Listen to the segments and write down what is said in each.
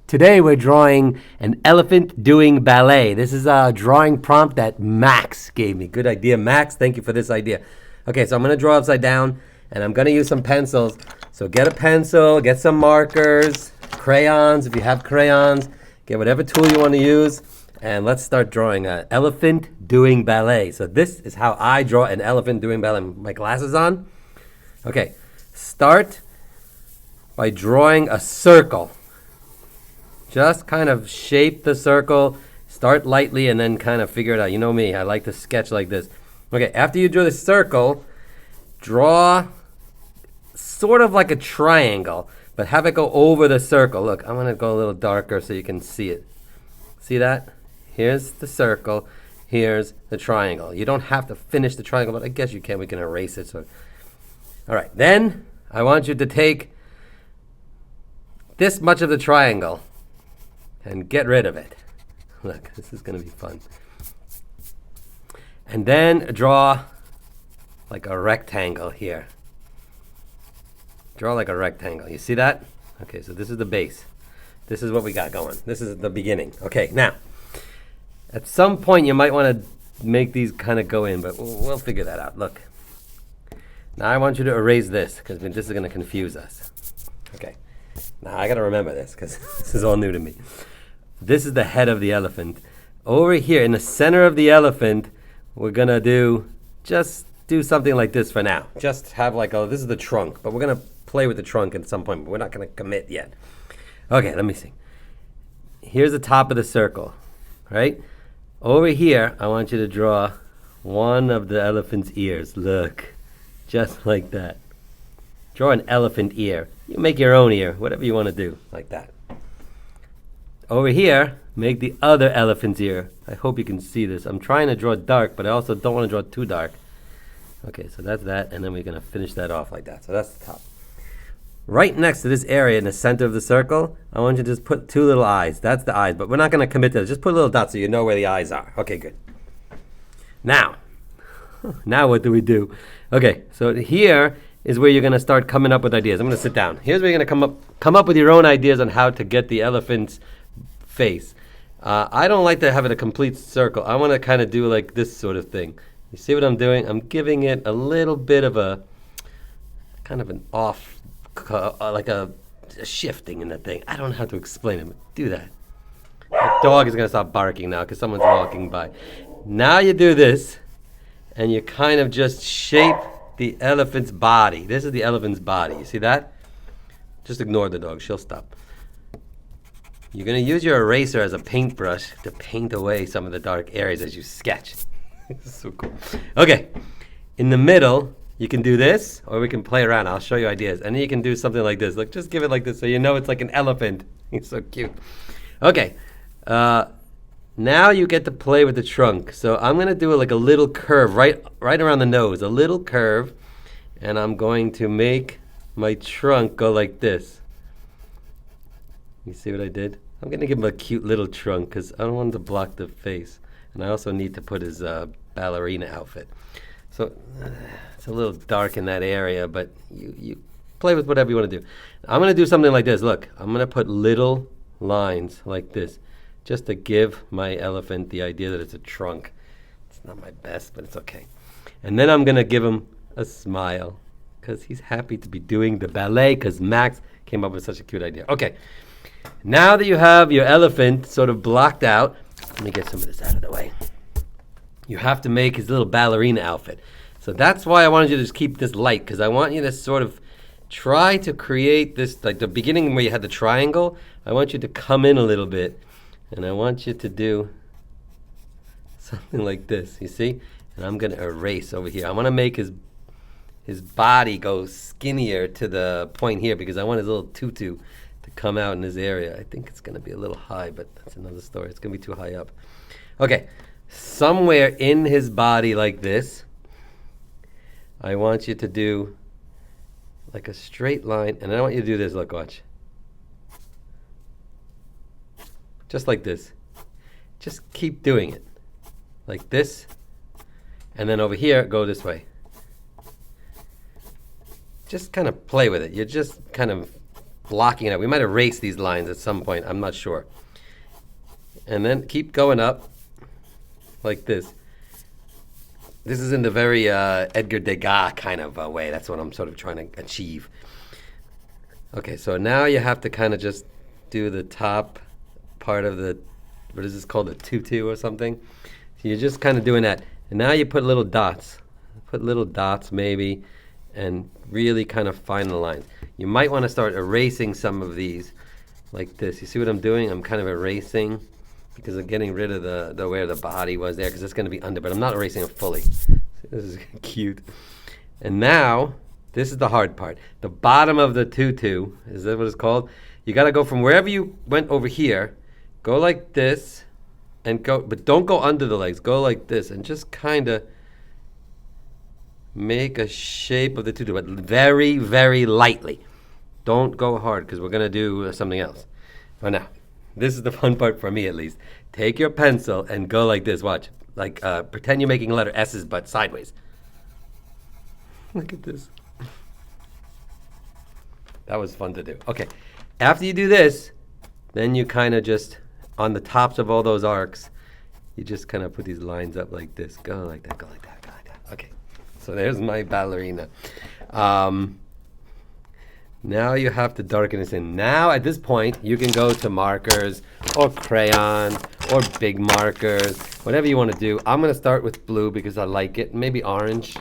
Today we're drawing an elephant doing ballet. This is a drawing prompt that Max gave me. Good idea, Max. Thank you for this idea. Okay, so I'm going to draw upside down, and I'm going to use some pencils. So get a pencil, get some markers, crayons. If you have crayons, get whatever tool you want to use, and let's start drawing an elephant doing ballet. So this is how I draw an elephant doing ballet. My glasses on. Okay, start by drawing a circle. Just kind of shape the circle, start lightly, and then kind of figure it out. You know me, I like to sketch like this. Okay, after you draw the circle, draw sort of like a triangle, but have it go over the circle. Look, I'm going to go a little darker so you can see it. See that? Here's the circle, here's the triangle. You don't have to finish the triangle, but I guess you can. We can erase it. So, all right, then I want you to take this much of the triangle and get rid of it. Look, this is going to be fun. And then draw like a rectangle here. Draw like a rectangle. You see that? Okay, so this is the base. This is what we got going. This is the beginning. Okay, now, at some point you might want to make these kind of go in, but we'll figure that out. Look. Now I want you to erase this, because this is going to confuse us. Okay. Now I got to remember this, because this is all new to me. This is the head of the elephant. Over here in the center of the elephant, we're going to just do something like this for now. Just have like, this is the trunk, but we're going to play with the trunk at some point, but we're not going to commit yet. Okay, let me see. Here's the top of the circle, right? Over here, I want you to draw one of the elephant's ears. Look, just like that. Draw an elephant ear. You make your own ear, whatever you want to do, like that. Over here, make the other elephant's ear. I hope you can see this. I'm trying to draw dark, but I also don't want to draw too dark. Okay, so that's that, and then we're going to finish that off like that. So that's the top. Right next to this area in the center of the circle, I want you to just put two little eyes. That's the eyes, but we're not going to commit to it. Just put a little dot so you know where the eyes are. Okay, good. Now what do we do? Okay, so here is where you're going to start coming up with ideas. I'm going to sit down. Here's where you're going to come up with your own ideas on how to get the elephant's face. I don't like to have it a complete circle. I want to kind of do like this sort of thing. You see what I'm doing? I'm giving it a little bit of a kind of an off, like a shifting in the thing. I don't know how to explain it, but do that. The dog is going to stop barking now because someone's walking by. Now you do this, and you kind of just shape the elephant's body. This is the elephant's body. You see that? Just ignore the dog. She'll stop. You're going to use your eraser as a paintbrush to paint away some of the dark areas as you sketch. This is so cool. Okay. In the middle, you can do this, or we can play around. I'll show you ideas. And then you can do something like this. Look, just give it like this so you know it's like an elephant. It's so cute. Okay. Now you get to play with the trunk. So I'm going to do like a little curve right around the nose. A little curve. And I'm going to make my trunk go like this. You see what I did? I'm going to give him a cute little trunk because I don't want him to block the face. And I also need to put his ballerina outfit. So it's a little dark in that area, but you play with whatever you want to do. I'm going to do something like this. Look, I'm going to put little lines like this just to give my elephant the idea that it's a trunk. It's not my best, but it's okay. And then I'm going to give him a smile because he's happy to be doing the ballet because Max came up with such a cute idea. Okay. Now that you have your elephant sort of blocked out, let me get some of this out of the way. You have to make his little ballerina outfit. So that's why I wanted you to just keep this light, because I want you to sort of try to create this, like the beginning where you had the triangle, I want you to come in a little bit, and I want you to do something like this, you see? And I'm going to erase over here. I want to make his body go skinnier to the point here, because I want his little tutu to come out in this area. I think it's going to be a little high, but that's another story. It's going to be too high up. Okay, somewhere in his body like this, I want you to do like a straight line, and I want you to do this. Look, watch. Just like this. Just keep doing it. Like this, and then over here, go this way. Just kind of play with it. You're just kind of blocking it out. We might erase these lines at some point. I'm not sure. And then keep going up like this. This is in the very Edgar Degas kind of way. That's what I'm sort of trying to achieve. Okay, so now you have to kind of just do the top part of the, what is this called, a tutu or something? So you're just kind of doing that. And now you put little dots. Put little dots maybe, and really kind of find the lines. You might want to start erasing some of these like this. You see what I'm doing? I'm kind of erasing because I'm getting rid of the where the body was there because it's going to be under, but I'm not erasing it fully. This is cute. And now, this is the hard part. The bottom of the tutu, is that what it's called? You got to go from wherever you went over here, go like this, and go, but don't go under the legs. Go like this, and just kind of make a shape of the tutu, but very, very lightly. Don't go hard, because we're going to do something else. But now, this is the fun part for me, at least. Take your pencil and go like this. Watch. Like, pretend you're making letter S's, but sideways. Look at this. That was fun to do. Okay. After you do this, then you kind of just, on the tops of all those arcs, you just kind of put these lines up like this. Go like that, go like that, go like that. Okay. So there's my ballerina. Now you have to darken this in. Now at this point, you can go to markers or crayons or big markers, whatever you want to do. I'm going to start with blue because I like it. Maybe orange.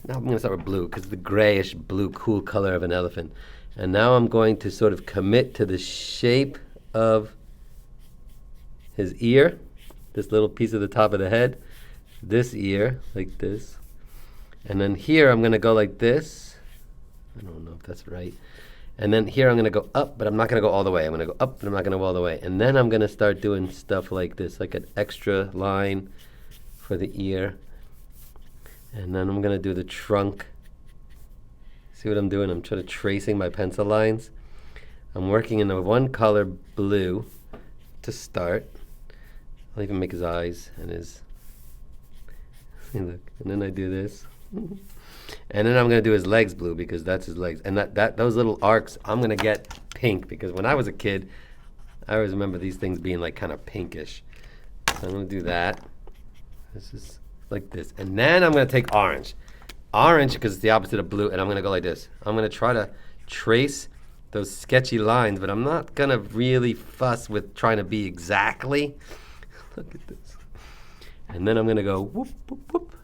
Now I'm going to start with blue because the grayish blue cool color of an elephant. And now I'm going to sort of commit to the shape of his ear, this little piece of the top of the head, this ear, like this. And then here I'm going to go like this. I don't know if that's right. And then here I'm going to go up, but I'm not going to go all the way. I'm going to go up, but I'm not going to go all the way. And then I'm going to start doing stuff like this, like an extra line for the ear. And then I'm going to do the trunk. See what I'm doing? I'm trying to tracing my pencil lines. I'm working in the one color blue to start. I'll even make his eyes and his, see, look, and then I do this. And then I'm going to do his legs blue because that's his legs. And those little arcs, I'm going to get pink because when I was a kid, I always remember these things being like kind of pinkish. So I'm going to do that. This is like this. And then I'm going to take orange. Orange because it's the opposite of blue, and I'm going to go like this. I'm going to try to trace those sketchy lines, but I'm not going to really fuss with trying to be exactly. Look at this. And then I'm going to go whoop, whoop, whoop,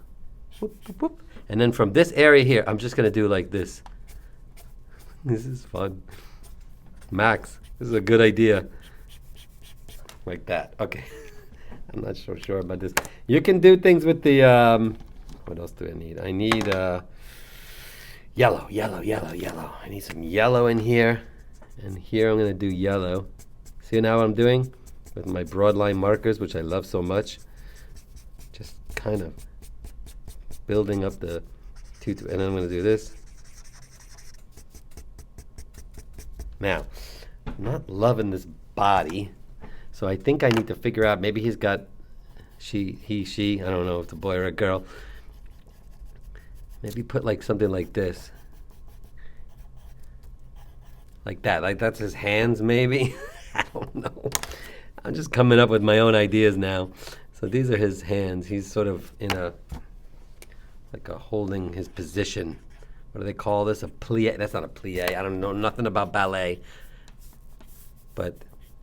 whoop, whoop, whoop. And then from this area here, I'm just going to do like this. This is fun. Max, this is a good idea. Like that. Okay. I'm not so sure about this. You can do things with the, what else do I need? I need yellow. I need some yellow in here. And here I'm going to do yellow. See now what I'm doing? With my broad line markers, which I love so much. Just kind of building up the tutu, and then I'm going to do this. Now, I'm not loving this body, so I think I need to figure out, maybe he's got he, she, I don't know if it's a boy or a girl. Maybe put like something like this. Like that, like that's his hands maybe. I don't know. I'm just coming up with my own ideas now. So these are his hands. He's sort of in a, like a holding his position. What do they call this? A plie? That's not a plie. I don't know nothing about ballet. But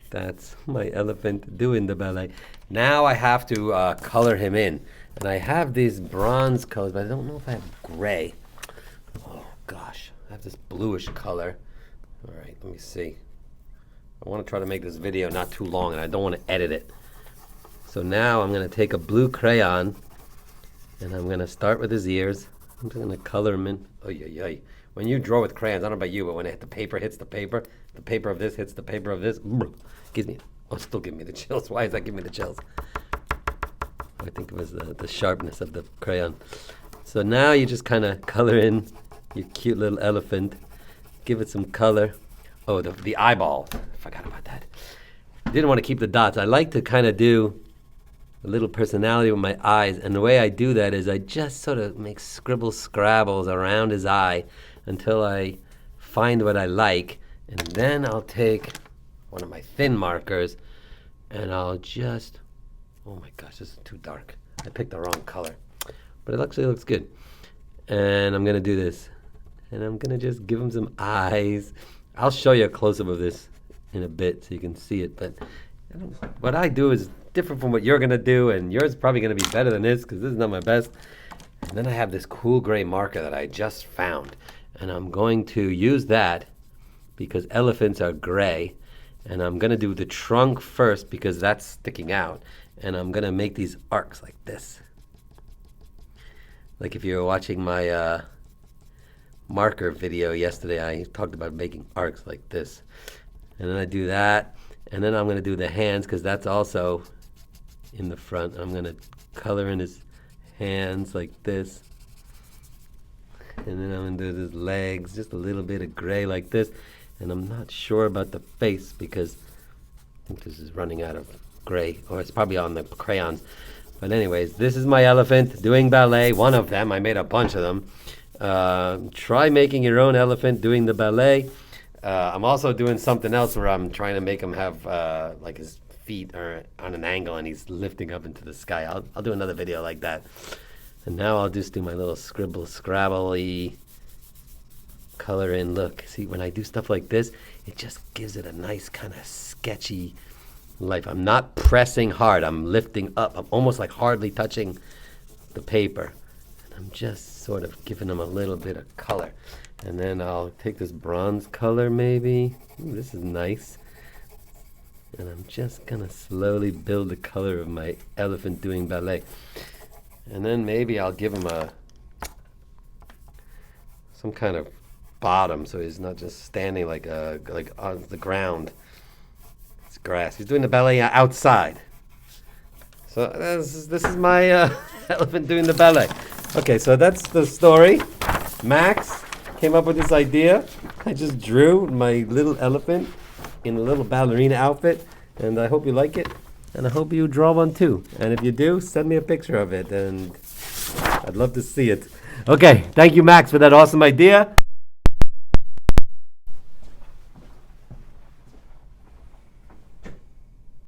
that's my elephant doing the ballet. Now I have to color him in. And I have these bronze colors, but I don't know if I have gray. Oh gosh, I have this bluish color. All right, let me see. I want to try to make this video not too long, and I don't want to edit it. So now I'm going to take a blue crayon, and I'm going to start with his ears. I'm just going to color him in. Oh, yeah. When you draw with crayons, I don't know about you, but when the paper hits the paper of this hits the paper of this, gives me, oh, still giving me the chills. Why is that giving me the chills? I think it was the sharpness of the crayon. So now you just kind of color in your cute little elephant. Give it some color. Oh, the eyeball. I forgot about that. I didn't want to keep the dots. I like to kind of do a little personality with my eyes. And the way I do that is I just sort of make scribbles, scrabbles around his eye until I find what I like. And then I'll take one of my thin markers and I'll just, oh my gosh, this is too dark. I picked the wrong color, but it actually looks good. And I'm gonna do this. And I'm gonna just give him some eyes. I'll show you a close-up of this in a bit so you can see it, but what I do is different from what you're gonna do, and yours is probably gonna be better than this because this is not my best. And then I have this cool gray marker that I just found, and I'm going to use that because elephants are gray, and I'm gonna do the trunk first because that's sticking out, and I'm gonna make these arcs like this. Like if you were watching my marker video yesterday, I talked about making arcs like this. And then I do that, and then I'm gonna do the hands because that's also in the front. I'm gonna color in his hands like this. And then I'm gonna do his legs, just a little bit of gray like this. And I'm not sure about the face because I think this is running out of gray, or it's probably on the crayons. But anyways, this is my elephant doing ballet, one of them. I made a bunch of them. Try making your own elephant doing the ballet. I'm also doing something else where I'm trying to make him have like his feet are on an angle and he's lifting up into the sky. I'll do another video like that. And now I'll just do my little scrabble-y color in. Look, see, when I do stuff like this, it just gives it a nice kind of sketchy life. I'm not pressing hard. I'm lifting up. I'm almost like hardly touching the paper. And I'm just sort of giving them a little bit of color. And then I'll take this bronze color maybe. Ooh, this is nice. And I'm just gonna slowly build the color of my elephant doing ballet. And then maybe I'll give him some kind of bottom so he's not just standing like on the ground. It's grass. He's doing the ballet outside. So this is my elephant doing the ballet. Okay, so that's the story. Max came up with this idea. I just drew my little elephant in a little ballerina outfit, and I hope you like it, and I hope you draw one too. And if you do, send me a picture of it, and I'd love to see it. Okay, thank you, Max, for that awesome idea.